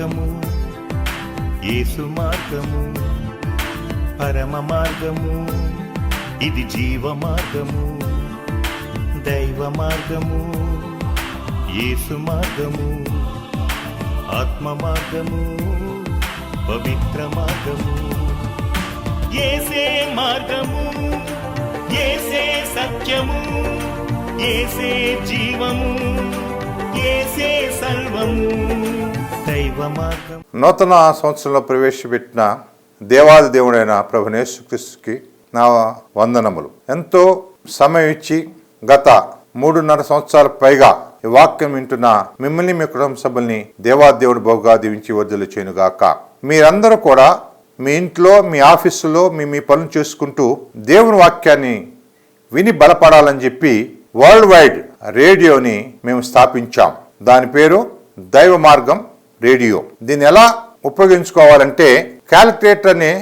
మార్గము, యేసు మార్గము, పరమ మార్గము, ఇది జీవ మార్గము, దైవ మార్గము, యేసు మార్గము, ఆత్మ మార్గము, పవిత్ర మార్గము. యేసే మార్గము, యేసే సత్యము, యేసే జీవము, యేసే సర్వము, దైవ మార్గం. నూతన సంవత్సరంలో ప్రవేశపెట్టిన దేవాది దేవుడైన ప్రభువైన యేసుక్రీస్తుకి నా వందనములు. ఎంతో సమయం ఇచ్చి గత 3.5 సంవత్సరాల పైగా ఈ వాక్యం వింటున్న మిమ్మల్ని, మీ కుటుంబ సభ్యుల్ని దేవాది దేవుడు బహుగా దీవించి వర్ధలు చేయనుగాక. మీరందరూ కూడా మీ ఇంట్లో, మీ ఆఫీసులో మీ పనులు చేసుకుంటూ దేవుని వాక్యాన్ని విని బలపడాలని చెప్పి వరల్డ్ వైడ్ రేడియోని మేము స్థాపించాం. దాని పేరు దైవ మార్గం రేడియో. దీన్ని ఎలా ఉపయోగించుకోవాలంటే, క్యాలిక్యులేటర్ అనే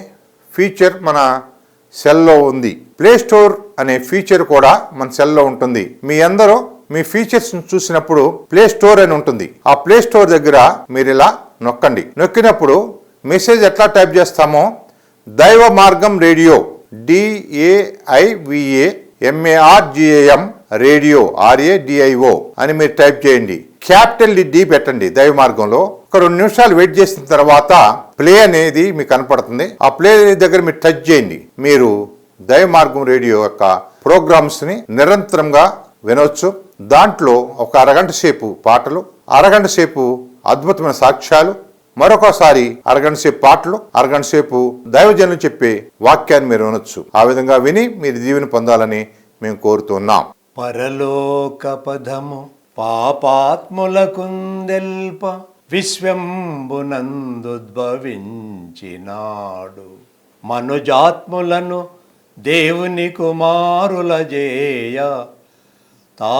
ఫీచర్ మన సెల్లో ఉంది. ప్లే స్టోర్ అనే ఫీచర్ కూడా మన సెల్లో ఉంటుంది. మీ అందరూ మీ ఫీచర్స్ చూసినప్పుడు ప్లే స్టోర్ అని ఉంటుంది. ఆ ప్లే స్టోర్ దగ్గర మీరు ఇలా నొక్కండి. నొక్కినప్పుడు మెసేజ్ ఎట్లా టైప్ చేస్తామో, దైవ మార్గం రేడియో, DAIVAMARGAM రేడియో, RADIO అని మీరు టైప్ చేయండి. క్యాపిటల్ D పెట్టండి దైవ మార్గంలో. ఒక 2 నిమిషాలు వెయిట్ చేసిన తర్వాత ప్లే అనేది మీకు కనపడుతుంది. ఆ ప్లే దగ్గర మీరు టచ్ చేయండి. మీరు దైవ మార్గం రేడియో యొక్క ప్రోగ్రామ్స్ ని నిరంతరంగా వినవచ్చు. దాంట్లో ఒక అరగంట సేపు పాటలు, అరగంట సేపు అద్భుతమైన సాక్ష్యాలు, మరొకసారి అరగంట సేపు పాటలు, అరగంట సేపు దైవజనులు చెప్పే వాక్యాన్ని మీరు వినొచ్చు. ఆ విధంగా విని మీరు దీవెన పొందాలని మేము కోరుతున్నాం. పరలోక పదము పాపాత్ములకుందెల్ప విశ్వంబునందుద్భవించినాడు. మనుజాత్ములను దేవుని కుమారుల జేయ తా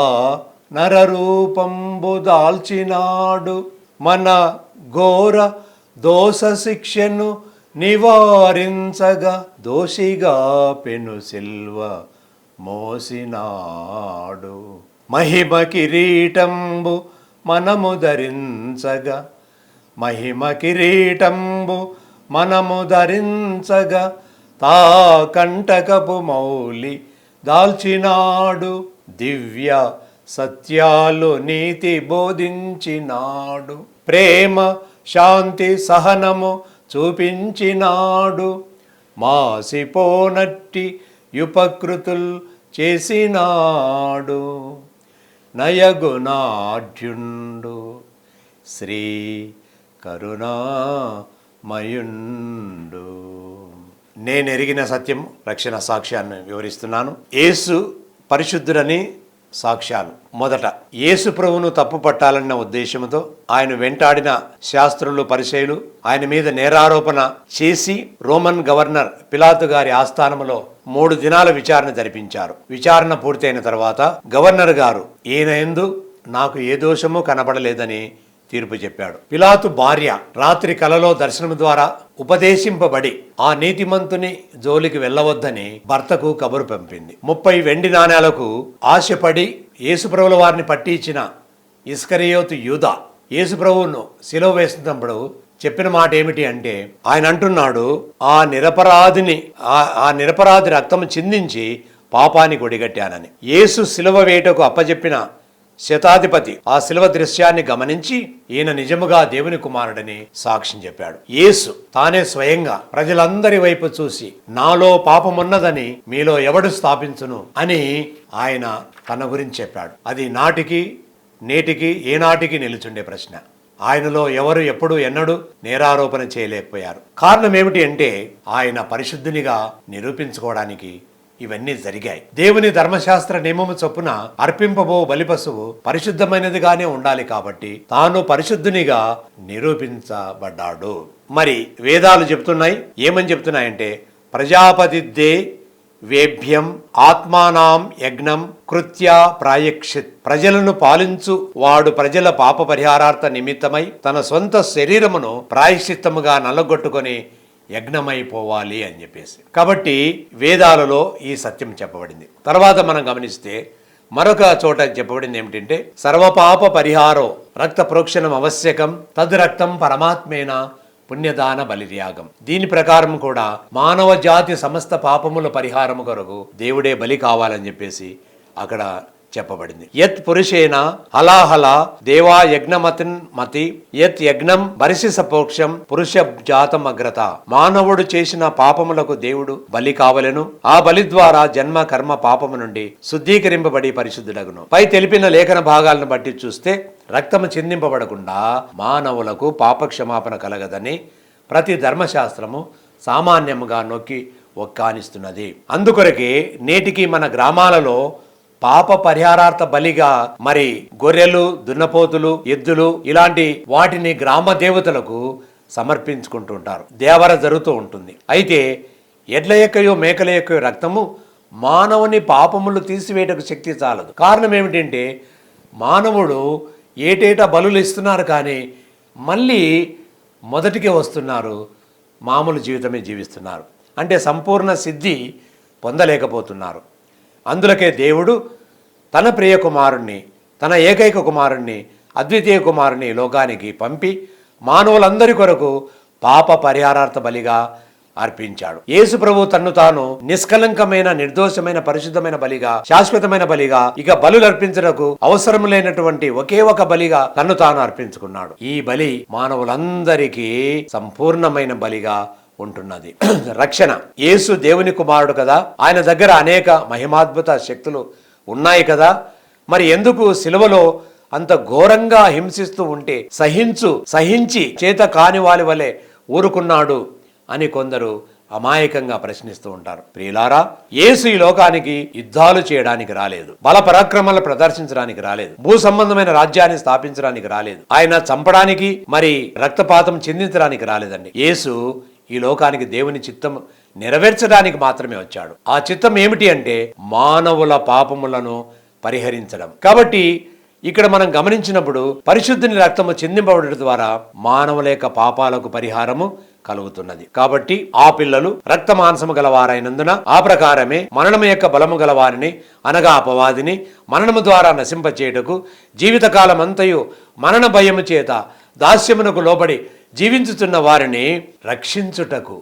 నరరూపంబు దాల్చినాడు. మన ఘోర దోష శిక్షను నివారించగా దోషిగా పెను సిల్వ మోసినాడు. మహిమ కిరీటంబు మనము ధరించగా, మహిమ కిరీటంబు మనము ధరించగా తా కంటకపు మౌలి దాల్చినాడు. దివ్య సత్యాలు నీతి బోధించినాడు. ప్రేమ శాంతి సహనము చూపించినాడు. మాసిపోనట్టి ఉపకృతులు చేసినాడు. నయగుణాఢ్యుండు శ్రీ కరుణామయుండు. నేనెరిగిన సత్యం రక్షణ సాక్ష్యాన్ని వివరిస్తున్నాను. యేసు పరిశుద్ధుడని సాక్ష్యాలు. మొదట, యేసు ప్రభువును తప్పు పట్టాలన్న ఉద్దేశంతో ఆయన వెంటాడిన శాస్త్రులు, పరిసయ్యులు ఆయన మీద నేరారోపణ చేసి రోమన్ గవర్నర్ పిలాతు గారి ఆస్థానంలో 3 దినాల విచారణ జరిపించారు. విచారణ పూర్తయిన తర్వాత గవర్నర్ గారు ఈయన యందు నాకు ఏ దోషము కనబడలేదని తీర్పు చెప్పాడు. పిలాతు భార్య రాత్రి కలలో దర్శనం ద్వారా ఉపదేశింపబడి ఆ నీతిమంతుని జోలికి వెళ్ళవద్దని భర్తకు కబురు పంపింది. 30 వెండి నాణేలకు ఆశపడి యేసుప్రభుల వారిని పట్టి ఇచ్చిన ఇస్కరియోతు యూదా యేసుప్రభువును సిలువ వేస్తున్నప్పుడు చెప్పిన మాట ఏమిటి అంటే, ఆయన అంటున్నాడు, ఆ నిరపరాధి రక్తము చిందించి పాపాన్ని కొడిగట్టానని. యేసు సిలువ వేయటకు అప్పచెప్పిన శతాధిపతి ఆ శిలువ దృశ్యాన్ని గమనించి ఈయన నిజముగా దేవుని కుమారుడని సాక్ష్యం చెప్పాడు. యేసు తానే స్వయంగా ప్రజలందరి వైపు చూసి నాలో పాపమున్నదని మీలో ఎవడు స్థాపించును అని ఆయన తన గురించి చెప్పాడు. అది నాటికి నేటికి ఏనాటికి నిలుచుండే ప్రశ్న. ఆయనలో ఎవరు ఎప్పుడు ఎన్నడూ నేరారోపణ చేయలేకపోయారు. కారణం ఏమిటి అంటే, ఆయన పరిశుద్ధునిగా నిరూపించుకోవడానికి ఇవన్నీ జరిగాయి. దేవుని ధర్మశాస్త్ర నియమము చొప్పున అర్పింపబో బలిపశువు పరిశుద్ధమైనదిగానే ఉండాలి కాబట్టి తాను పరిశుద్ధునిగా నిరూపించబడ్డాడు. మరి వేదాలు చెప్తున్నాయి, ఏమని చెప్తున్నాయంటే, ప్రజాపతిద్దే వేభ్యం ఆత్మానాం యజ్ఞం కృత్య ప్రాయక్షిత్. ప్రజలను పాలించు వాడు ప్రజల పాప పరిహారార్థ నిమిత్తమై తన సొంత శరీరమును ప్రాయశ్చిత్తముగా నల్లగొట్టుకొని యజ్ఞమైపోవాలి అని చెప్పేసి. కాబట్టి వేదాలలో ఈ సత్యం చెప్పబడింది. తర్వాత మనం గమనిస్తే మరొక చోట చెప్పబడింది ఏమిటంటే, సర్వపాప పరిహారో రక్త ప్రోక్షణం ఆవశ్యకం తద్ రక్తం పరమాత్మేన పుణ్యదాన బలిర్యాగం. దీని ప్రకారం కూడా మానవ జాతి సమస్త పాపముల పరిహారము కొరకు దేవుడే బలి కావాలని చెప్పేసి అక్కడ చెప్పబడింది. యత్ పురుషేన హలాహల దేవా యజ్ఞమతిన్ మతి యత్ యజ్ఞం బరిసి సపోక్షం పురుష జాతం అగ్రత. మానవుడు చేసిన పాపములకు దేవుడు బలి కావలెను. ఆ బలి ద్వారా జన్మ కర్మ పాపము నుండి శుద్ధీకరింపబడి పరిశుద్ధుడగును. పై తెలిపిన లేఖన భాగాలను బట్టి చూస్తే రక్తము చిందింపబడకుండా మానవులకు పాప క్షమాపణ కలగదని ప్రతి ధర్మశాస్త్రము సామాన్యముగా నొక్కి ఒక్కానిస్తున్నది. అందుకొరకే నేటికి మన గ్రామాలలో పాప పరిహారార్థ బలిగా మరి గొర్రెలు, దున్నపోతులు, ఎద్దులు ఇలాంటి వాటిని గ్రామ దేవతలకు సమర్పించుకుంటుంటారు. దేవర జరుగుతూ ఉంటుంది. అయితే ఎడ్ల యొక్కయో మేకల యొక్కయో రక్తము మానవుని పాపములు తీసివేయటకు శక్తి చాలదు. కారణం ఏమిటంటే మానవుడు ఏటేటా బలులు ఇస్తున్నారు, కానీ మళ్ళీ మొదటికే వస్తున్నారు, మామూలు జీవితమే జీవిస్తున్నారు. అంటే సంపూర్ణ సిద్ధి పొందలేకపోతున్నారు. అందులకే దేవుడు తన ప్రియ కుమారుణ్ణి, తన ఏకైక కుమారుణ్ణి, అద్వితీయ కుమారుని లోకానికి పంపి మానవులందరి కొరకు పాప పరిహారార్థ బలిగా అర్పించాడు. యేసు ప్రభు తన్ను తాను నిష్కలంకమైన, నిర్దోషమైన, పరిశుద్ధమైన బలిగా, శాశ్వతమైన బలిగా, ఇక బలులు అర్పించడానికి అవసరం లేనటువంటి ఒకే ఒక బలిగా తన్ను తాను అర్పించుకున్నాడు. ఈ బలి మానవులందరికీ సంపూర్ణమైన బలిగా ఉంటున్నది. రక్షణ. యేసు దేవుని కుమారుడు కదా, ఆయన దగ్గర అనేక మహిమాద్భుత శక్తులు ఉన్నాయి కదా, మరి ఎందుకు సిలువలో అంత ఘోరంగా హింసిస్తూ ఉంటే సహించి చేత కాని వారి వలె ఊరుకున్నాడు అని కొందరు అమాయకంగా ప్రశ్నిస్తూ ఉంటారు. ప్రియులారా, యేసు ఈ లోకానికి యుద్ధాలు చేయడానికి రాలేదు, బల పరాక్రమాలు ప్రదర్శించడానికి రాలేదు, భూ సంబంధమైన రాజ్యాన్ని స్థాపించడానికి రాలేదు, ఆయన చంపడానికి మరి రక్తపాతం చెందించడానికి రాలేదండి. యేసు ఈ లోకానికి దేవుని చిత్తం నెరవేర్చడానికి మాత్రమే వచ్చాడు. ఆ చిత్తం ఏమిటి అంటే మానవుల పాపములను పరిహరించడం. కాబట్టి ఇక్కడ మనం గమనించినప్పుడు పరిశుద్ధుని రక్తము చెందింపబడడం ద్వారా మానవుల యొక్క పాపాలకు పరిహారము కలుగుతున్నది. కాబట్టి ఆ పిల్లలు రక్త మాంసము గలవారైనందున ఆ ప్రకారమే మరణము యొక్క బలము గలవారిని, అనగా అపవాదిని మరణము ద్వారా నశింపచేయుటకు జీవితకాలం అంతయు మరణ భయము చేత దాస్యమునకు లోబడి జీవించుతున్న వారిని రక్షించుటకు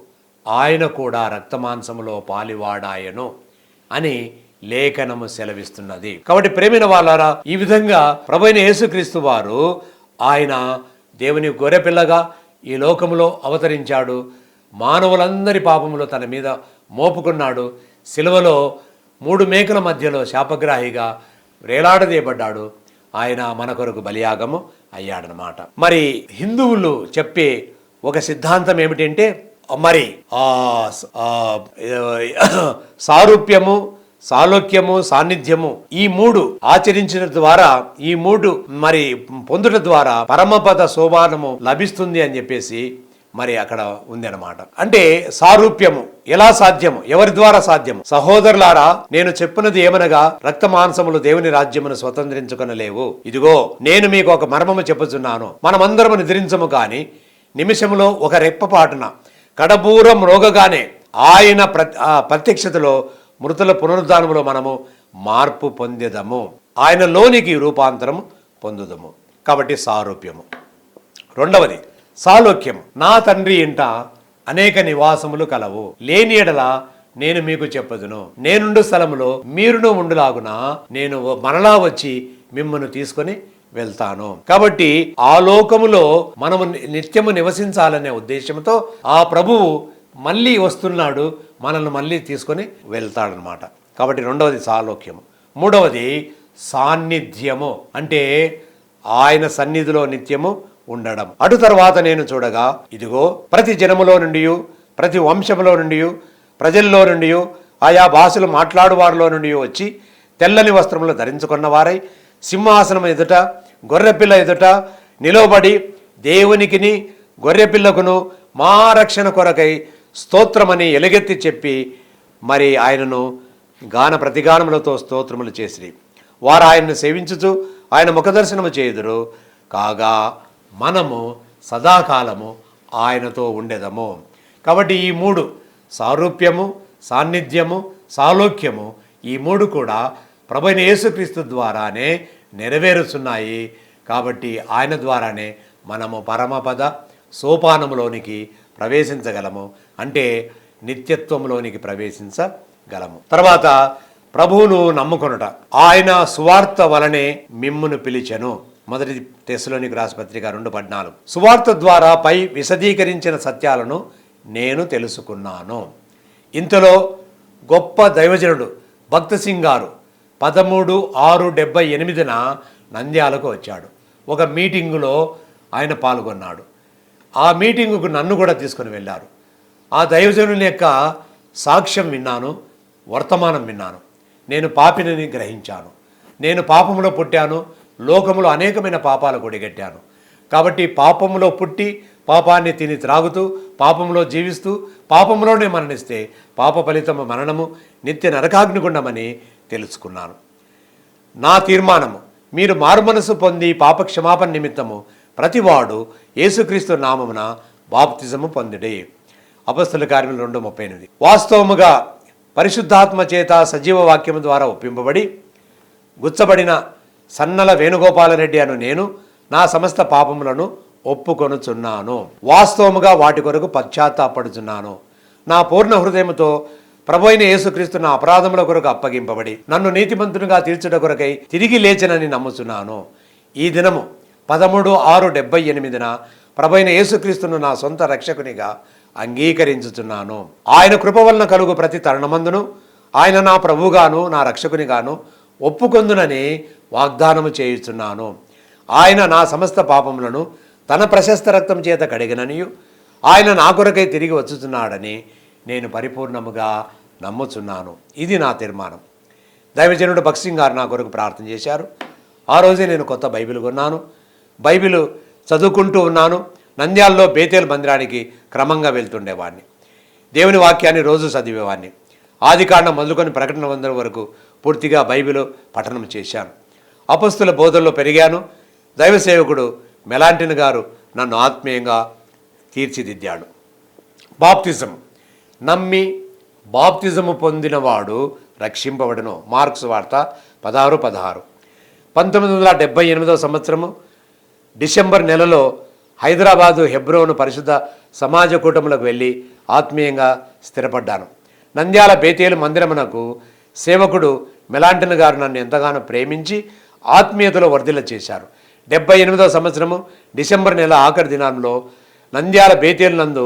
ఆయన కూడా రక్తమాంసములో పాలివాడాయను అని లేఖనము సెలవిస్తున్నది. కాబట్టి ప్రేమైన వాళ్ళారా, ఈ విధంగా ప్రభువైన యేసుక్రీస్తు వారు ఆయన దేవుని గొర్రెపిల్లగా ఈ లోకములో అవతరించాడు. మానవులందరి పాపములు తన మీద మోపుకున్నాడు. సిలువలో 3 మేకల మధ్యలో శాపగ్రాహిగా వేలాడదీయబడ్డాడు. ఆయన మన కొరకు బలియాగము అయ్యాడనమాట. మరి హిందువులు చెప్పే ఒక సిద్ధాంతం ఏమిటంటే, మరి సారూప్యము, సాలోక్యము, సాన్నిధ్యము ఈ 3 ఆచరించిన ద్వారా, ఈ 3 మరి పొందుట ద్వారా పరమపద శోభానము లభిస్తుంది అని చెప్పేసి మరి అక్కడ ఉంది అనమాట. అంటే సారూప్యము ఎలా సాధ్యము, ఎవరి ద్వారా సాధ్యము? సహోదరులారా, నేను చెప్పున్నది ఏమనగా రక్త మాంసములు దేవుని రాజ్యమును స్వతంత్రించుకొనలేవు. ఇదిగో నేను మీకు ఒక మర్మము చెప్పుచున్నాను. మనమందరము నిద్రించము కాని నిమిషములో ఒక రెప్పపాటున కడబూరం రోగగానే ఆయన ప్రత్యక్షతలో మృతుల పునరుద్ధానములో మనము మార్పు పొందేదము, ఆయన లోనికి రూపాంతరము పొందుదము. కాబట్టి సారూప్యము. రెండవది సాలోక్యము. నా తండ్రి ఇంట అనేక నివాసములు కలవు, లేని ఎడల నేను మీకు చెప్పదును. నేనుండు స్థలములో మీరును ఉండులాగున నేను మరలా వచ్చి మిమ్మల్ని తీసుకొని వెళ్తాను. కాబట్టి ఆ లోకములో మనము నిత్యము నివసించాలనే ఉద్దేశంతో ఆ ప్రభువు మళ్ళీ వస్తున్నాడు, మనల్ని మళ్ళీ తీసుకొని వెళ్తాడనమాట. కాబట్టి రెండవది సాలోక్యము. మూడవది సాన్నిధ్యము, అంటే ఆయన సన్నిధిలో నిత్యము ఉండడం. అటు తర్వాత నేను చూడగా ఇదిగో ప్రతి జనములో నుండి, ప్రతి వంశములో నుండి, ప్రజల్లో నుండి, ఆయా భాషలు మాట్లాడువారిలో నుండి వచ్చి తెల్లని వస్త్రములు ధరించుకున్న వారై సింహాసనం ఎదుట గొర్రెపిల్ల ఎదుట నిలవబడి దేవునికిని గొర్రెపిల్లకును మా రక్షణ కొరకై స్తోత్రమని ఎలుగెత్తి చెప్పి మరి ఆయనను గాన ప్రతిగానములతో స్తోత్రములు చేసిరి. వారు ఆయనను సేవించుచు ఆయన ముఖదర్శనము చేయుదురు. కాగా మనము సదాకాలము ఆయనతో ఉండేదము. కాబట్టి ఈ 3 సారూప్యము, సాన్నిధ్యము, సాలోక్యము ఈ 3 కూడా ప్రభువైన యేసుక్రీస్తు ద్వారానే నెరవేరుతున్నాయి. కాబట్టి ఆయన ద్వారానే మనము పరమపద సోపానములోనికి ప్రవేశించగలము, అంటే నిత్యత్వంలోనికి ప్రవేశించగలము. తర్వాత ప్రభువును నమ్ముకొనుట. ఆయన సువార్త వలనే మిమ్మును పిలిచెను. మొదటి తెస్సలోనికి రాసిన పత్రిక 2:14. సువార్త ద్వారా పై విశదీకరించిన సత్యాలను నేను తెలుసుకున్నాను. ఇంతలో గొప్ప దైవజనుడు భక్త సింగ్ గారు 13/6/78న నంద్యాలకు వచ్చాడు. ఒక మీటింగులో ఆయన పాల్గొన్నాడు. ఆ మీటింగుకు నన్ను కూడా తీసుకుని వెళ్ళారు. ఆ దైవజనుని యొక్క సాక్ష్యం విన్నాను, వర్తమానం విన్నాను. నేను పాపిని గ్రహించాను. నేను పాపములో పుట్టాను, లోకములో అనేకమైన పాపాలు కొడిగట్టాను. కాబట్టి పాపములో పుట్టి పాపాన్ని తిని త్రాగుతూ పాపంలో జీవిస్తూ పాపంలోనే మరణిస్తే పాప ఫలితము మరణము, నిత్య నరకాగ్నిగుండమని తెలుసుకున్నాను. నా తీర్మానము, మీరు మారుమనసు పొంది పాప క్షమాపణ నిమిత్తము ప్రతివాడు యేసుక్రీస్తు నామమున బాప్తిజము పొందుడి. అపొస్తలుల కార్యములు 2:38. వాస్తవముగా పరిశుద్ధాత్మ చేత సజీవ వాక్యము ద్వారా ఒప్పింపబడి గుచ్చబడిన సన్నల వేణుగోపాలరెడ్డి అను నేను నా సమస్త పాపములను ఒప్పుకొనుచున్నాను. వాస్తవముగా వాటి కొరకు పశ్చాత్తాపడుచున్నాను. నా పూర్ణ హృదయముతో ప్రభువైన యేసుక్రీస్తు నా అపరాధముల కొరకు అప్పగింపబడి నన్ను నీతిమంతునిగా తీర్చుట కొరకై తిరిగి లేచెనని నమ్ముచున్నాను. ఈ దినము 13/6/78న ప్రభువైన యేసుక్రీస్తును నా సొంత రక్షకునిగా అంగీకరించుచున్నాను. ఆయన కృప వలన కలుగు ప్రతి తరుణమందును ఆయన నా ప్రభువుగాను నా రక్షకునిగాను ఒప్పుకొందునని వాగ్దానము చేయుచున్నాను. ఆయన నా సమస్త పాపములను తన ప్రశస్త రక్తం చేత కడిగిననియు ఆయన నా కొరకై తిరిగి వచ్చుచున్నాడని నేను పరిపూర్ణముగా నమ్ముచున్నాను. ఇది నా తీర్మానం. దైవజనుడు భక్త్ సింగ్ గారు నా కొరకు ప్రార్థన చేశారు. ఆ రోజే నేను కొత్త బైబిల్ కొన్నాను. బైబిల్ చదువుకుంటూ ఉన్నాను. నంద్యాలలో బేతేల్ మందిరానికి క్రమంగా వెళ్తుండేవాడిని. దేవుని వాక్యాన్ని రోజు చదివేవాడిని. ఆదికాండం మొదలుకొని ప్రకటన 100 వరకు పూర్తిగా బైబిల్ పఠనం చేశాను. అపొస్తలుల బోధనలో పెరిగాను. దైవ సేవకుడు మెలాంటిన్ గారు నన్ను ఆత్మీయంగా తీర్చిదిద్దాడు. బాప్తిజం. నమ్మి బాప్తిజము పొందినవాడు రక్షింపబడును. మార్క్స్ వార్త 16:16. 1978వ సంవత్సరము డిసెంబర్ నెలలో హైదరాబాదు హెబ్రోను పరిశుద్ధ సమాజ కూటములకు వెళ్ళి ఆత్మీయంగా స్థిరపడ్డాను. నంద్యాల బేతేలు మందిరమునకు సేవకుడు మెలాంటిన్ గారు నన్ను ఎంతగానో ప్రేమించి ఆత్మీయతలో వర్ధిల్ల చేశారు. 78వ సంవత్సరము డిసెంబర్ నెల ఆఖరి దినాల్లో నంద్యాల బేతేలు నందు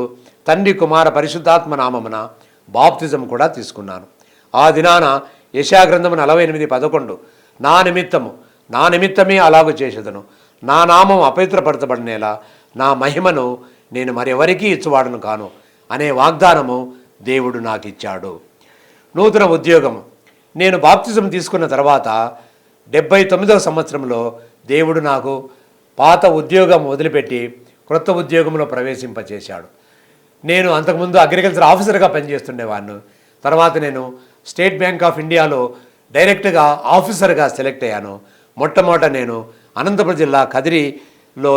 తండ్రి కుమార పరిశుద్ధాత్మ నామమున బాప్తిజం కూడా తీసుకున్నాను. ఆ దినాన యెషయా గ్రంథము 48:11 నా నిమిత్తమే అలాగూ చేసేదను, నా నామం అపవిత్రపరచబడినేలా నా మహిమను నేను మరెవరికీ ఇచ్చువాడను కాను అనే వాగ్దానము దేవుడు నాకు ఇచ్చాడు. నూతన ఉద్యోగం. నేను బాప్తిజం తీసుకున్న తర్వాత 79వ సంవత్సరంలో దేవుడు నాకు పాత ఉద్యోగం వదిలిపెట్టి క్రొత్త ఉద్యోగంలో ప్రవేశింపచేశాడు. నేను అంతకుముందు అగ్రికల్చర్ ఆఫీసర్గా పనిచేస్తుండేవాడిని. తర్వాత నేను స్టేట్ బ్యాంక్ ఆఫ్ ఇండియాలో డైరెక్ట్గా ఆఫీసర్గా సెలెక్ట్ అయ్యాను. మొట్టమొదట నేను అనంతపురం జిల్లా కదిరిలో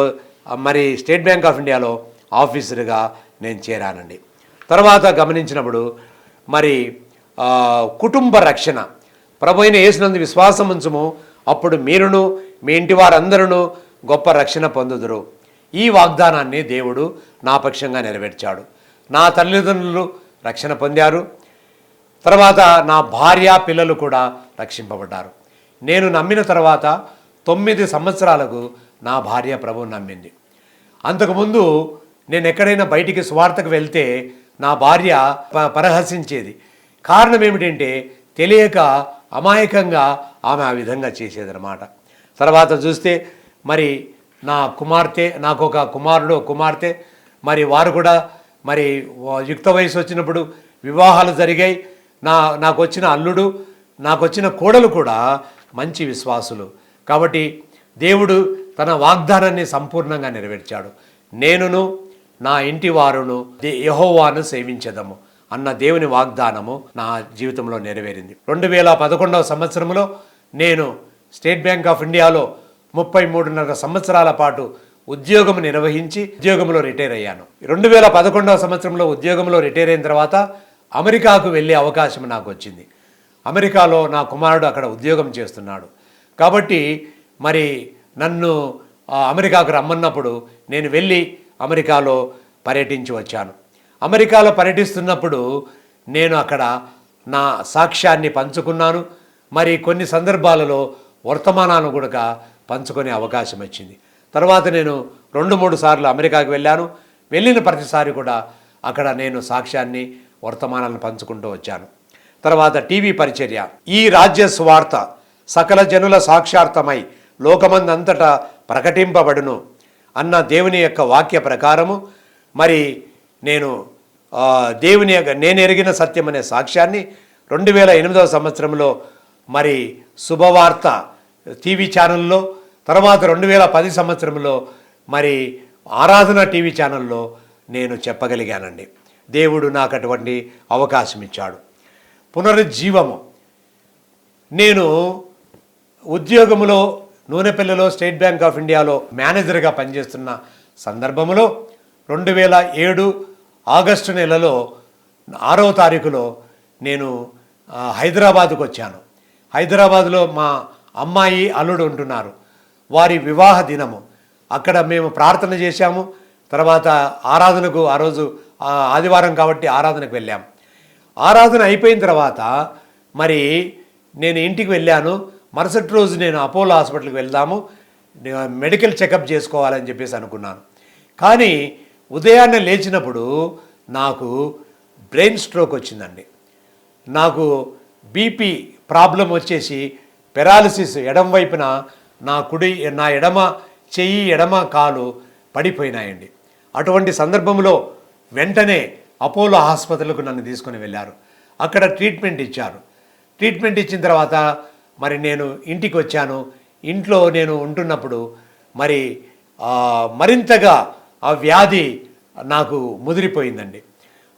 స్టేట్ బ్యాంక్ ఆఫ్ ఇండియాలో ఆఫీసర్గా నేను చేరానండి. తర్వాత గమనించినప్పుడు కుటుంబ రక్షణ. ప్రభువైన యేసునందు విశ్వాసం ఉంచుము, అప్పుడు మీరును మీ ఇంటి వారందరూ గొప్ప రక్షణ పొందుదురు. ఈ వాగ్దానాన్ని దేవుడు నా పక్షంగా నెరవేర్చాడు. నా తల్లిదండ్రులు రక్షణ పొందారు. తర్వాత నా భార్య పిల్లలు కూడా రక్షింపబడ్డారు. నేను నమ్మిన తర్వాత 9 సంవత్సరాలకు నా భార్య ప్రభువుని నమ్మింది. అంతకుముందు నేను ఎక్కడైనా బయటికి సువార్తకు వెళ్తే నా భార్య పరహసించేది. కారణం ఏమిటంటే తెలియక అమాయకంగా ఆమె ఆ విధంగా చేసేదన్నమాట. తర్వాత చూస్తే నా కుమార్తె, నాకు ఒక కుమారుడు కుమార్తె, వారు కూడా యుక్త వయసు వచ్చినప్పుడు వివాహాలు జరిగాయి. నాకు వచ్చిన అల్లుడు, నాకు వచ్చిన కోడలు కూడా మంచి విశ్వాసులు. కాబట్టి దేవుడు తన వాగ్దానాన్ని సంపూర్ణంగా నెరవేర్చాడు. నేనును నా ఇంటి వారును యెహోవాను సేవించెదము అన్న దేవుని వాగ్దానము నా జీవితంలో నెరవేరింది. 2011వ సంవత్సరంలో నేను స్టేట్ బ్యాంక్ ఆఫ్ ఇండియాలో 33.5 సంవత్సరాల పాటు ఉద్యోగం నిర్వహించి ఉద్యోగంలో రిటైర్ అయ్యాను. 2011వ సంవత్సరంలో ఉద్యోగంలో రిటైర్ అయిన తర్వాత అమెరికాకు వెళ్ళే అవకాశం నాకు వచ్చింది. అమెరికాలో నా కుమారుడు అక్కడ ఉద్యోగం చేస్తున్నాడు. కాబట్టి మరి నన్ను అమెరికాకు రమ్మన్నప్పుడు నేను వెళ్ళి అమెరికాలో పర్యటించి వచ్చాను. అమెరికాలో పర్యటిస్తున్నప్పుడు నేను అక్కడ నా సాక్ష్యాన్ని పంచుకున్నాను. మరి కొన్ని సందర్భాలలో వర్తమానాన్ని కూడా పంచుకునే అవకాశం వచ్చింది. తర్వాత నేను 2-3 సార్లు అమెరికాకు వెళ్ళాను. వెళ్ళిన ప్రతిసారి కూడా అక్కడ నేను సాక్ష్యాన్ని వర్తమానాలను పంచుకుంటూ వచ్చాను. తర్వాత టీవీ పరిచర్య. ఈ రాజ్య సువార్త సకల జనుల సాక్షార్థమై లోకమందంతటా ప్రకటింపబడును అన్న దేవుని యొక్క వాక్య ప్రకారము మరి నేను నేను ఎరిగిన సత్యం అనే సాక్ష్యాన్ని 2008వ సంవత్సరంలో మరి శుభవార్త టీవీ ఛానల్లో, తర్వాత 2010 సంవత్సరంలో మరి ఆరాధన టీవీ ఛానల్లో నేను చెప్పగలిగానండి. దేవుడు నాకు అటువంటి అవకాశం ఇచ్చాడు. పునరుజ్జీవము. నేను ఉద్యోగములో నూనెపల్లిలో స్టేట్ బ్యాంక్ ఆఫ్ ఇండియాలో మేనేజర్గా పనిచేస్తున్న సందర్భంలో 2007 ఆగస్టు నెలలో 6వ తారీఖులో నేను హైదరాబాదుకు వచ్చాను. హైదరాబాదులో మా అమ్మాయి అల్లుడు ఉంటున్నారు. వారి వివాహ దినము. అక్కడ మేము ప్రార్థన చేశాము. తర్వాత ఆరాధనకు ఆ రోజు ఆదివారం కాబట్టి ఆరాధనకు వెళ్ళాం. ఆరాధన అయిపోయిన తర్వాత మరి నేను ఇంటికి వెళ్ళాను. మరుసటి రోజు నేను అపోలో హాస్పిటల్కి వెళ్దాము, మెడికల్ చెకప్ చేసుకోవాలని చెప్పేసి అనుకున్నాను. కానీ ఉదయాన్నే లేచినప్పుడు నాకు బ్రెయిన్ స్ట్రోక్ వచ్చిందండి. నాకు బీపీ ప్రాబ్లం వచ్చేసి పెరాలిసిస్, ఎడమ వైపున నా ఎడమ చెయ్యి ఎడమ కాలు పడిపోయినాయండి. అటువంటి సందర్భంలో వెంటనే అపోలో హాస్పిటల్కు నన్ను తీసుకొని వెళ్ళారు. అక్కడ ట్రీట్మెంట్ ఇచ్చారు. ట్రీట్మెంట్ ఇచ్చిన తర్వాత మరి నేను ఇంటికి వచ్చాను. ఇంట్లో నేను ఉంటున్నప్పుడు మరి మరింతగా ఆ వ్యాధి నాకు ముదిరిపోయిందండి.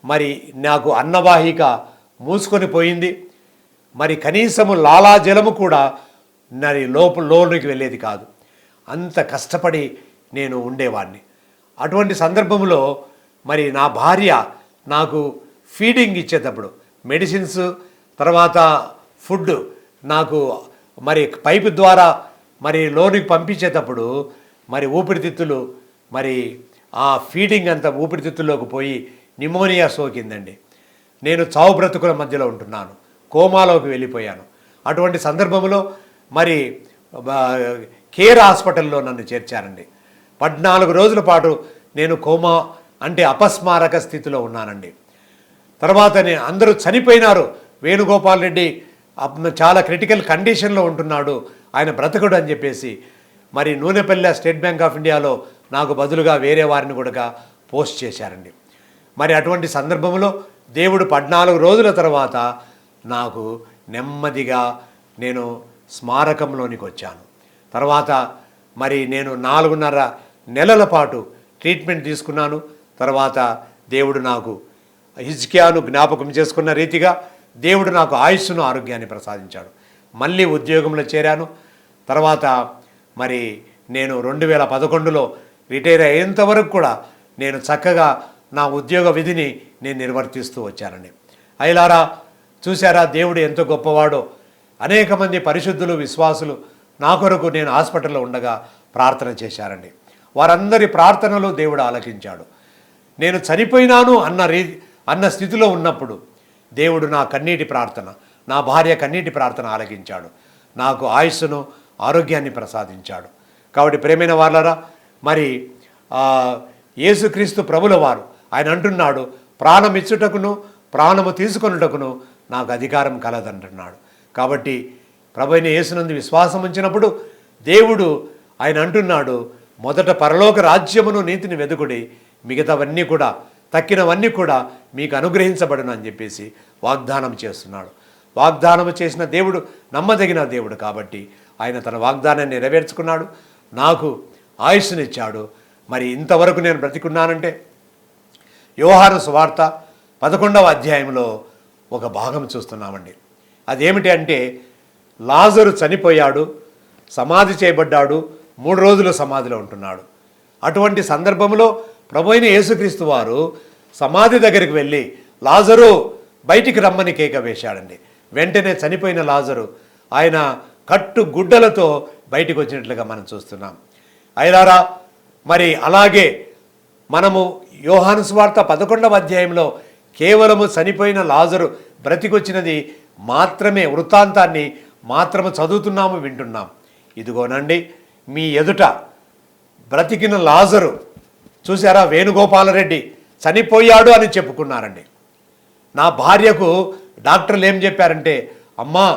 మరి నాకు అన్నవాహిక మూసుకొని పోయింది. మరి కనీసము లాలాజలము కూడా మరి లోనికి వెళ్ళేది కాదు. అంత కష్టపడి నేను ఉండేవాడిని. అటువంటి సందర్భంలో మరి నా భార్య నాకు ఫీడింగ్ ఇచ్చేటప్పుడు మెడిసిన్స్, తర్వాత ఫుడ్ నాకు మరి పైపు ద్వారా మరి లోనికి పంపించేటప్పుడు మరి ఊపిరితిత్తులు మరి ఆ ఫీడింగ్ అంతా ఊపిరితిత్తుల్లోకి పోయి నిమోనియా సోకిందండి. నేను చావు బ్రతుకుల మధ్యలో ఉంటున్నాను. కోమాలోకి వెళ్ళిపోయాను. అటువంటి సందర్భంలో మరి కేర్ హాస్పిటల్లో నన్ను చేర్చారండి. 14 రోజుల పాటు నేను కోమా అంటే అపస్మారక స్థితిలో ఉన్నానండి. తర్వాత అందరూ చనిపోయినారు. వేణుగోపాల్ రెడ్డి చాలా క్రిటికల్ కండిషన్లో ఉంటున్నాడు, ఆయన బ్రతకుడు అని చెప్పేసి మరి నూనెపల్లి స్టేట్ బ్యాంక్ ఆఫ్ ఇండియాలో నాకు బదులుగా వేరే వారిని కూడా పోస్ట్ చేశారండి. మరి అటువంటి సందర్భంలో దేవుడు 14 రోజుల తర్వాత నాకు నెమ్మదిగా నేను స్మారకంలోనికి వచ్చాను. తర్వాత మరి నేను 4.5 నెలల పాటు ట్రీట్మెంట్ తీసుకున్నాను. తర్వాత దేవుడు నాకు హిజ్కియాను జ్ఞాపకం చేసుకున్న రీతిగా దేవుడు నాకు ఆయుస్సును, ఆరోగ్యాన్ని ప్రసాదించాడు. మళ్ళీ ఉద్యోగంలో చేరాను. తర్వాత మరి నేను 2011లో రిటైర్ అయ్యేంత వరకు కూడా నేను చక్కగా నా ఉద్యోగ విధిని నేను నిర్వర్తిస్తూ వచ్చానండి. అయిలారా చూసారా దేవుడు ఎంత గొప్పవాడో. అనేక మంది పరిశుద్ధులు, విశ్వాసులు నా కొరకు నేను హాస్పిటల్లో ఉండగా ప్రార్థన చేశారండి. వారందరి ప్రార్థనలు దేవుడు ఆలకించాడు. నేను చనిపోయినాను అన్న స్థితిలో ఉన్నప్పుడు దేవుడు నా కన్నీటి ప్రార్థన, నా భార్య కన్నీటి ప్రార్థన ఆలకించాడు. నాకు ఆయుస్సును, ఆరోగ్యాన్ని ప్రసాదించాడు. కాబట్టి ప్రేమైన వాళ్ళరా, మరి యేసుక్రీస్తు ప్రభుల వారు ఆయన అంటున్నాడు, ప్రాణం ఇచ్చుటకును ప్రాణము తీసుకొనుటకును నాకు అధికారం కలదంటున్నాడు. కాబట్టి ప్రభువైన యేసునందు విశ్వాసం ఉంచినప్పుడు దేవుడు ఆయన అంటున్నాడు, మొదట పరలోక రాజ్యమును నీతిని వెదుకుడి, మిగతావన్నీ కూడా తక్కినవన్నీ కూడా మీకు అనుగ్రహించబడును అని చెప్పేసి వాగ్దానం చేస్తున్నాడు. వాగ్దానం చేసిన దేవుడు నమ్మదగిన దేవుడు కాబట్టి ఆయన తన వాగ్దానాన్ని నెరవేర్చుకున్నాడు. నాకు ఆయుష్నిచ్చాడు. మరి ఇంతవరకు నేను బ్రతికున్నానంటే యోహాను సువార్త 11వ అధ్యాయంలో ఒక భాగం చూస్తున్నామండి. అదేమిటి అంటే లాజరు చనిపోయాడు, సమాధి చేయబడ్డాడు, 3 రోజులు సమాధిలో ఉంటున్నాడు. అటువంటి సందర్భంలో ప్రభువైన యేసుక్రీస్తు వారు సమాధి దగ్గరికి వెళ్ళి లాజరు బయటికి రమ్మని కేక వేశాడండి. వెంటనే చనిపోయిన లాజరు ఆయన కట్టు గుడ్డలతో బయటికి వచ్చినట్లుగా మనం చూస్తున్నాం. అయ్యలారా, మరి అలాగే మనము యోహాను సువార్త 11వ అధ్యాయంలో కేవలము చనిపోయిన లాజరు బ్రతికొచ్చినది మాత్రమే, వృత్తాంతాన్ని మాత్రము చదువుతున్నాము, వింటున్నాం. ఇదిగోనండి మీ ఎదుట బ్రతికిన లాజరు చూసారా, వేణుగోపాలరెడ్డి చనిపోయాడు అని చెప్పుకున్నారండి. నా భార్యకు డాక్టర్లు ఏం చెప్పారంటే, అమ్మా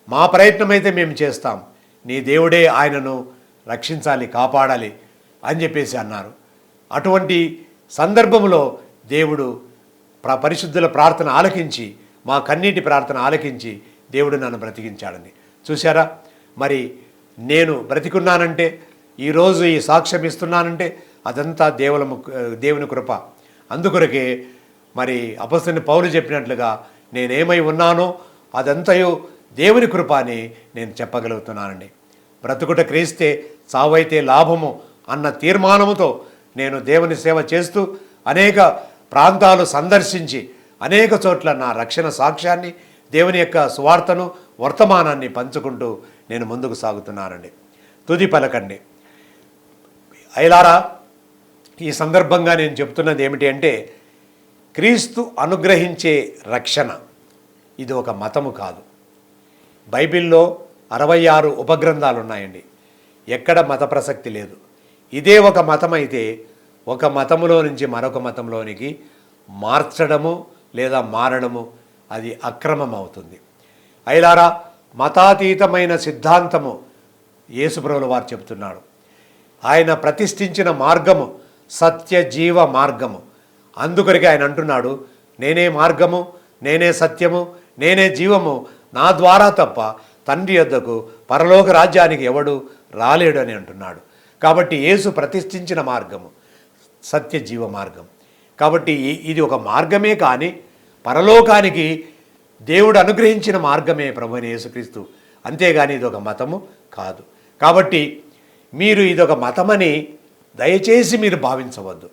మా ప్రయత్నం అయితే మేము చేస్తాం, నీ దేవుడే ఆయనను రక్షించాలి, కాపాడాలి అని చెప్పేసి అన్నారు. అటువంటి సందర్భంలో దేవుడు పరిశుద్ధుల ప్రార్థన ఆలకించి, మా కన్నీటి ప్రార్థన ఆలకించి దేవుడు నన్ను బ్రతికించాడని చూసారా. మరి నేను బ్రతికున్నానంటే, ఈరోజు ఈ సాక్ష్యం ఇస్తున్నానంటే అదంతా దేవుని కృప. అందుకొరకే మరి అపొస్తలుడైన పౌలు చెప్పినట్లుగా నేనేమై ఉన్నానో అదంతయు దేవుని కృప అని నేను చెప్పగలుగుతున్నానండి. బ్రతుకుట క్రీస్తే చావైతే లాభము అన్న తీర్మానముతో నేను దేవుని సేవ చేస్తూ అనేక ప్రాంతాలు సందర్శించి అనేక చోట్ల నా రక్షణ సాక్ష్యాన్ని, దేవుని యొక్క సువార్తను, వర్తమానాన్ని పంచుకుంటూ నేను ముందుకు సాగుతున్నానండి. తుది పలకండి. అయ్యలారా, ఈ సందర్భంగా నేను చెప్తున్నది ఏమిటి అంటే, క్రీస్తు అనుగ్రహించే రక్షణ ఇది ఒక మతము కాదు. బైబిల్లో 66 ఉపగ్రంథాలు ఉన్నాయండి. ఎక్కడ మత ప్రసక్తి లేదు. ఇదే ఒక మతం అయితే ఒక మతములో నుంచి మరొక మతంలోనికి మార్చడము లేదా మారడము అది అక్రమం అవుతుంది. అయ్యలారా, మతాతీతమైన సిద్ధాంతము యేసుప్రభుల వారు చెబుతున్నాడు. ఆయన ప్రతిష్ఠించిన మార్గము సత్య జీవ మార్గము. అందుకొరికి ఆయన అంటున్నాడు, నేనే మార్గము, నేనే సత్యము, నేనే జీవము, నా ద్వారా తప్ప తండ్రి యొద్దకు పరలోక రాజ్యానికి ఎవడు రాలేడు అని అంటున్నాడు. కాబట్టి యేసు ప్రతిష్ఠించిన మార్గము సత్య జీవ మార్గం. కాబట్టి ఇది ఒక మార్గమే, కానీ పరలోకానికి దేవుడు అనుగ్రహించిన మార్గమే ప్రభువైన యేసుక్రీస్తు. అంతేగాని ఇది ఒక మతము కాదు. కాబట్టి మీరు ఇదొక మతమని దయచేసి మీరు భావించవద్దు.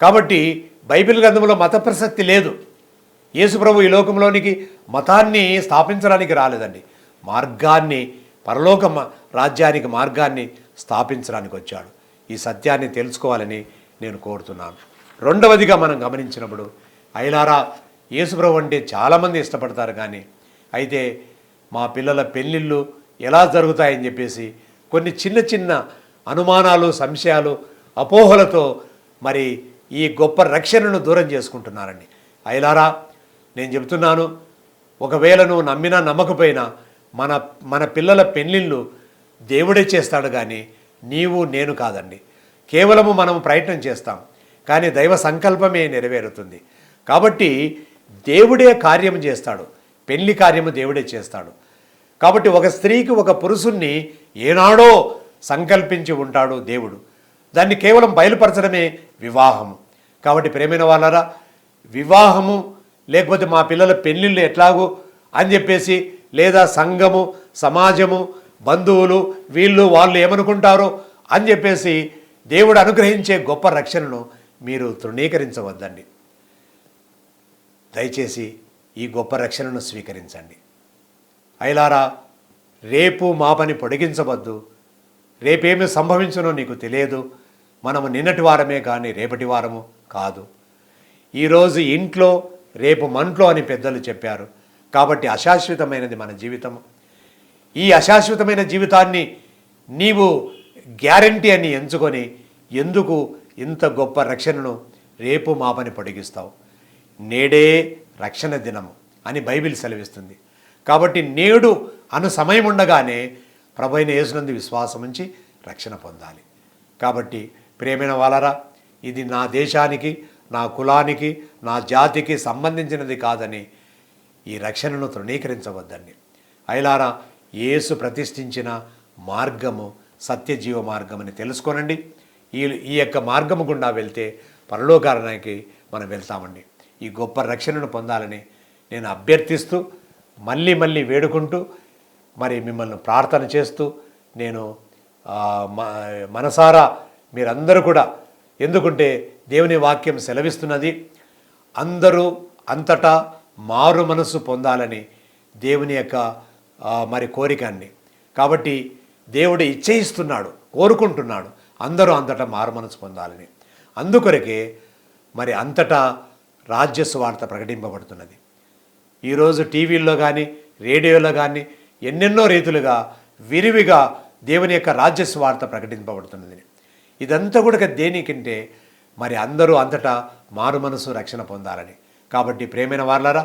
కాబట్టి బైబిల్ గ్రంథంలో మత ప్రసక్తి లేదు. యేసు ప్రభు ఈ లోకంలోనికి మతాన్ని స్థాపించడానికి రాలేదండి, మార్గాన్ని, పరలోక రాజ్యానికి మార్గాన్ని స్థాపించడానికి వచ్చాడు. ఈ సత్యాన్ని తెలుసుకోవాలని నేను కోరుతున్నాను. రెండవదిగా మనం గమనించినప్పుడు, అయ్యలారా, యేసుప్రభు అంటే చాలామంది ఇష్టపడతారు, కానీ అయితే మా పిల్లల పెళ్ళిళ్ళు ఎలా జరుగుతాయని చెప్పేసి కొన్ని చిన్న చిన్న అనుమానాలు, సంశయాలు, అపోహలతో మరి ఈ గొప్ప రక్షణను దూరం చేసుకుంటున్నారండి. అయ్యలారా, నేను చెబుతున్నాను, ఒకవేళ నువ్వు నమ్మినా నమ్మకపోయినా మన పిల్లల పెళ్ళిళ్ళు దేవుడే చేస్తాడు, కానీ నీవు నేను కాదండి. కేవలము మనము ప్రయత్నం చేస్తాం, కానీ దైవ సంకల్పమే నెరవేరుతుంది. కాబట్టి దేవుడే కార్యము చేస్తాడు, పెళ్లి కార్యము దేవుడే చేస్తాడు. కాబట్టి ఒక స్త్రీకి ఒక పురుషుణ్ణి ఏనాడో సంకల్పించి ఉంటాడు దేవుడు. దాన్ని కేవలం బయలుపరచడమే వివాహము. కాబట్టి ప్రేమైన వాళ్ళరా, వివాహము లేకపోతే మా పిల్లల పెళ్ళిళ్ళు ఎట్లాగూ అని చెప్పేసి, లేదా సంఘము, సమాజము, బంధువులు, వీళ్ళు వాళ్ళు ఏమనుకుంటారో అని చెప్పేసి దేవుడు అనుగ్రహించే గొప్ప రక్షణను మీరు తృణీకరించవద్దండి. దయచేసి ఈ గొప్ప రక్షణను స్వీకరించండి. అయ్యలారా, రేపు మా పని పొడిగించవద్దు. రేపేమి సంభవించునో నీకు తెలియదు. మనము నిన్నటి వారమే కానీ రేపటి వారము కాదు. ఈరోజు ఇంట్లో, రేపు మంట్లో అని పెద్దలు చెప్పారు. కాబట్టి అశాశ్వతమైనది మన జీవితము. ఈ అశాశ్వతమైన జీవితాన్ని నీవు గ్యారంటీ అని ఎంచుకొని ఎందుకు ఇంత గొప్ప రక్షణను రేపు మా పని పొడిగిస్తావు? నేడే రక్షణ దినము అని బైబిల్ సెలవిస్తుంది. కాబట్టి నేడు అను సమయం ఉండగానే ప్రభువైన యేసునందు విశ్వాసం ఉంచి రక్షణ పొందాలి. కాబట్టి ప్రియమైన వాళ్ళరా, ఇది నా దేశానికి, నా కులానికి, నా జాతికి సంబంధించినది కాదని ఈ రక్షణను తృణీకరించవద్దండి. అయ్యలారా, యేసు ప్రతిష్ఠించిన మార్గము సత్యజీవ మార్గం అని తెలుసుకోనండి. ఈ యొక్క మార్గము గుండా వెళ్తే పరలోకానికి మనం వెళ్తామండి. ఈ గొప్ప రక్షణను పొందాలని నేను అభ్యర్థిస్తూ, మళ్ళీ మళ్ళీ వేడుకుంటూ, మరి మిమ్మల్ని ప్రార్థన చేస్తూ, నేను మనసారా మీరందరూ కూడా, ఎందుకంటే దేవుని వాక్యం సెలవిస్తున్నది, అందరూ అంతటా మారు మనసు పొందాలని దేవుని యొక్క మరి కోరిక అండి. కాబట్టి దేవుడు ఇచ్చేయిస్తున్నాడు, కోరుకుంటున్నాడు అందరూ అంతటా మారుమనసు పొందాలని. అందుకొరకే మరి అంతటా రాజ్య సువార్త ప్రకటింపబడుతున్నది. ఈరోజు టీవీల్లో కానీ రేడియోలో కానీ ఎన్నెన్నో రీతులుగా విరివిగా దేవుని యొక్క రాజ్య సువార్త ప్రకటింపబడుతున్నది. ఇదంతా కూడా దేనికంటే మరి అందరూ అంతటా మారుమనసు రక్షణ పొందాలని. కాబట్టి ప్రేమైన వారలారా,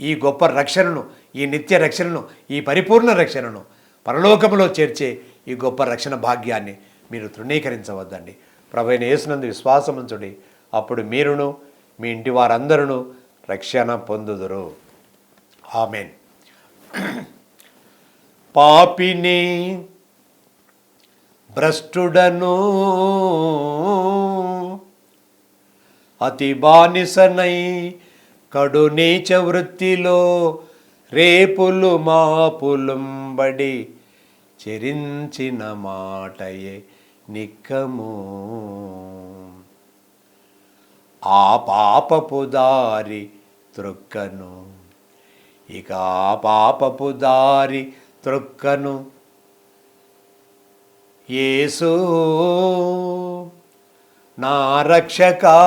ఈ గొప్ప రక్షణను, ఈ నిత్య రక్షణను, ఈ పరిపూర్ణ రక్షణను, పరలోకములో చేర్చే ఈ గొప్ప రక్షణ భాగ్యాన్ని మీరు తృణీకరించవద్దండి. ప్రభువైన యేసునందు విశ్వాసముంచుడి, అప్పుడు మీరును మీ ఇంటి వారందరూ రక్షణ పొందుదురు. ఆమేన్. పాపిని భ్రష్టుడను అతి బానిసనై కడు నీచ వృత్తిలో రేపులు మాపులుంబడి చెరించిన మాటయే నిక్కము. ఆ పాపపు దారి త్రొక్కను, ఇక ఆ పాపపు దారి త్రొక్కను. యేసు నా రక్షకా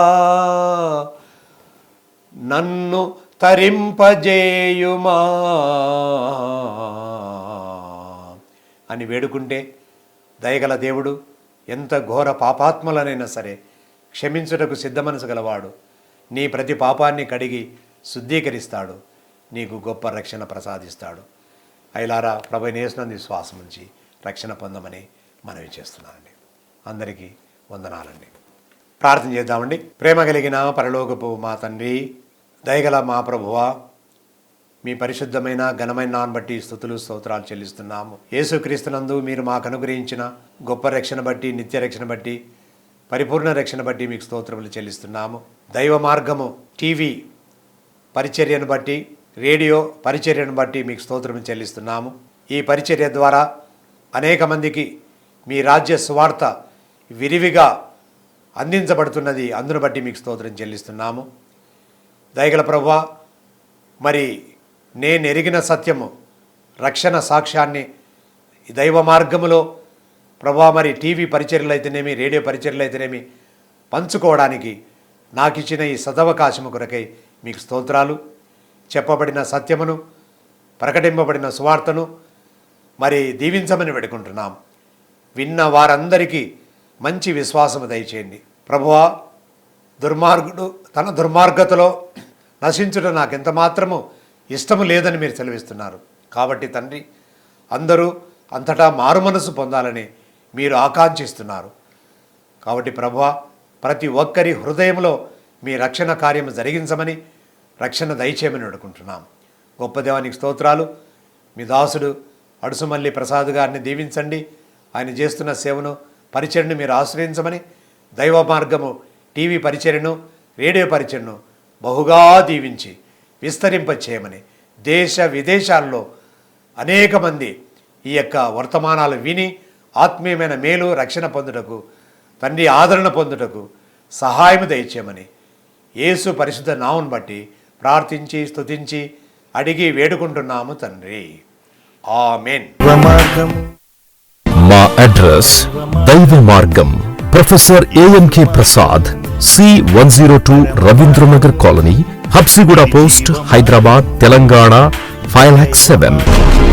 నన్ను తరింపజేయుమా అని వేడుకుంటే దయగల దేవుడు ఎంత ఘోర పాపాత్మలనైనా సరే క్షమించుటకు సిద్ధమనసు గలవాడు. నీ ప్రతి పాపాన్ని కడిగి శుద్ధీకరిస్తాడు, నీకు గొప్ప రక్షణ ప్రసాదిస్తాడు. అయిలారా, ప్రభువైన యేసునందు విశ్వాసం ఉంచి రక్షణ పొందమని మనవి చేస్తున్నానండి. అందరికీ వందనాలండి. ప్రార్థన చేద్దామండి. ప్రేమ కలిగిన పరలోకపు మా తండ్రి, దయగల మా ప్రభువా, మీ పరిశుద్ధమైన ఘనమైన నామమును బట్టి స్తుతులు స్తోత్రాలు చెల్లిస్తున్నాము. యేసుక్రీస్తునందు మీరు మాకు అనుగ్రహించిన గొప్ప రక్షణ బట్టి, నిత్య రక్షణ బట్టి, పరిపూర్ణ రక్షణ బట్టి మీకు స్తోత్రములు చెల్లిస్తున్నాము. దైవ మార్గము టీవీ పరిచర్యను బట్టి, రేడియో పరిచర్యను బట్టి మీకు స్తోత్రములు చెల్లిస్తున్నాము. ఈ పరిచర్య ద్వారా అనేక మందికి మీ రాజ్య సువార్త విరివిగా అందించబడుతున్నది. అందును బట్టి మీకు స్తోత్రం చెల్లిస్తున్నాము. దయగల ప్రభువా, మరి నేను ఎరిగిన సత్యము, రక్షణ సాక్ష్యాన్ని దైవ మార్గములో ప్రభువా, మరి టీవీ పరిచర్యలు అయితేనేమి, రేడియో పరిచర్యలు అయితేనేమి పంచుకోవడానికి నాకు ఇచ్చిన ఈ సదవకాశము కొరకై మీకు స్తోత్రాలు. చెప్పబడిన సత్యమును, ప్రకటింపబడిన సువార్తను మరి దీవించమని పెడుకుంటున్నాం. విన్న వారందరికీ మంచి విశ్వాసము దయచేయండి ప్రభువా. దుర్మార్గుడు తన దుర్మార్గతలో నశించుట నాకెంత మాత్రము ఇష్టము లేదని మీరు సెలవిస్తున్నారు. కాబట్టి తండ్రి, అందరూ అంతటా మారుమనసు పొందాలని మీరు ఆకాంక్షిస్తున్నారు. కాబట్టి ప్రభువా, ప్రతి ఒక్కరి హృదయంలో మీ రక్షణ కార్యము జరిగించమని, రక్షణ దయచేయమని అడుగుకుంటున్నాం. గొప్ప దేవానికి స్తోత్రాలు. మీ దాసుడు అడుసుమల్లి ప్రసాద్ గారిని దీవించండి. ఆయన చేస్తున్న సేవను, పరిచర్ను మీరు ఆశ్రయించమని, దైవ మార్గము టీవీ పరిచర్యను, రేడియో పరిచర్ను బహుగా దీవించి విస్తరింపచేయమని, దేశ విదేశాల్లో అనేక మంది ఈ యొక్క వర్తమానాలు విని ఆత్మీయమైన మేలు, రక్షణ పొందుటకు, తండ్రి ఆదరణ పొందుటకు సహాయం దయచేయమని యేసు పరిశుద్ధ నామమును బట్టి ప్రార్థించి స్తుతించి అడిగి వేడుకుంటున్నాము తండ్రి. ఆమేన్. మా address Daiva Margam, professor AMK Prasad, C102 Ravindranagar colony, Habsiguda post, Hyderabad, Telangana 5,07,000.